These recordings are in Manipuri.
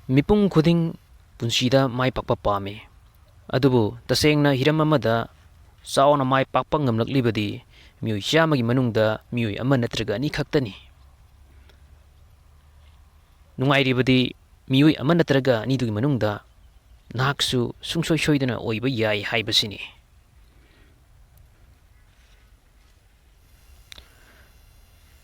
Mipung khuding punsida mai pakpa pame adubu tasengna hiram amada sauna mai pakpa ngamlaklibadi miui chamagi manungda miui ama natraga ani khaktani nungairibadi miui ama natraga ani dugi manungda nahaksu sungsoi soidana oiba yai haibasini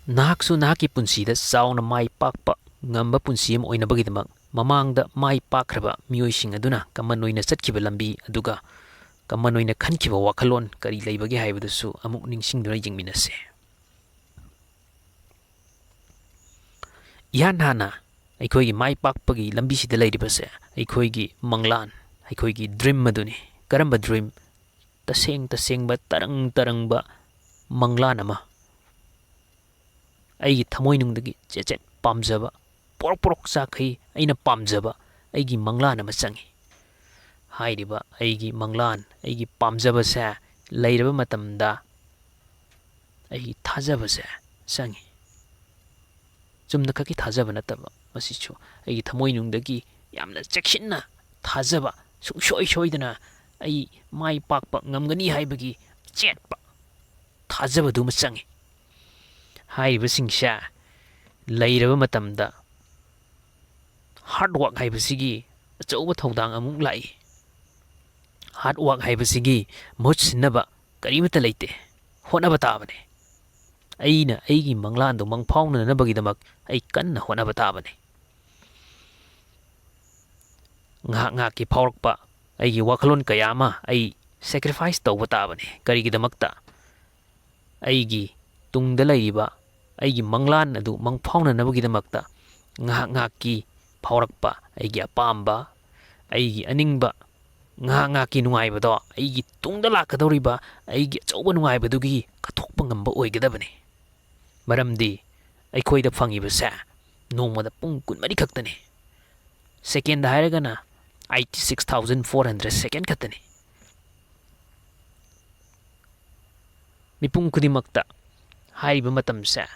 nahaksu nahaki punsida sauna mai pakpa ngamba punsi am oinabagidmak mamangda mai pakraba miyoising aduna kamanoina chatkiba lambi aduga kamanoina khankiba wakhalon kari leibagi haibadusu amuk ningsingduna jingminase yan hana aikoigi mai pakpagi lambi sida leiribase aikoigi manglan aikoigi dream maduni karamba dream tasengba tarangba manglan ama aigi thamoinungdagi chechet pamjaba porok sakhi aina pamjaba aigi manglan ama changi hairiba aigi manglan aigi pamjaba sa leiraba matamda aigi thajaba sa changi chumna khaki thajaba nataba masichu aigi thamoinungdagi yamna chekshinna thajaba soidana ai mai pakpa ngamgani haibagi chetpa thajaba duma changi hairiba singsa leiraba matamda hard work haibasigi achauba thodang amuk lai hard work haibasigi mohut sinaba karimata leite honaba tabane aina aigi manglando mangphauna nabagi damak ai kanna honaba tabane nga ki phawrkpa aigi wakhalon kayama ai sacrifice tawba tabane karigi damakta aigi tungda laiba aigi manglan adu mangphauna nabagi damakta nga ki phawrakpa aigi apamba aigi aningba nga ki nungaibado aigi tungda lakadoriba aigi achauba nungaibadugi kathokpa ngamba oigadabani maramdi aikoida phangibasa nongmada pung 12 khaktani second hairagana 86400 second khaktani mipung kudimakta haiba matamsa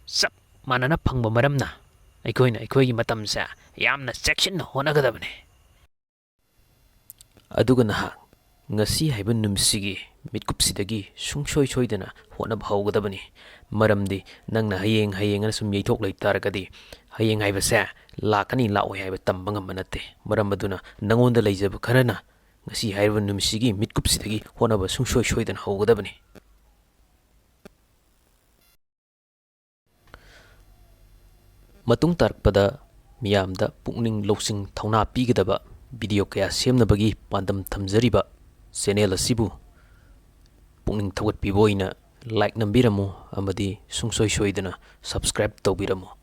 sap manana phangba maramna aikoigi matamsa yamna section honagadabane aduga naha ngasi haiba numsigi mitkupsidagi sungsoi soidana honab haugadabani maramdi nangna hayeng ana sum yeithok leitaragadi hayeng haibasa lakani laoi haiba tambanga manate maramaduna nangonda leijaba kharana ngasi haiba numsigi mitkupsidagi honaba sungsoi soidana haugadabani matung tarpada miyamda pukning losing thauna pigidaba video kaya semnabagi pandam thamjariba channel asibu pukning thawat piboina like nambiramu amadi sungsoi soidana subscribe tawbiramu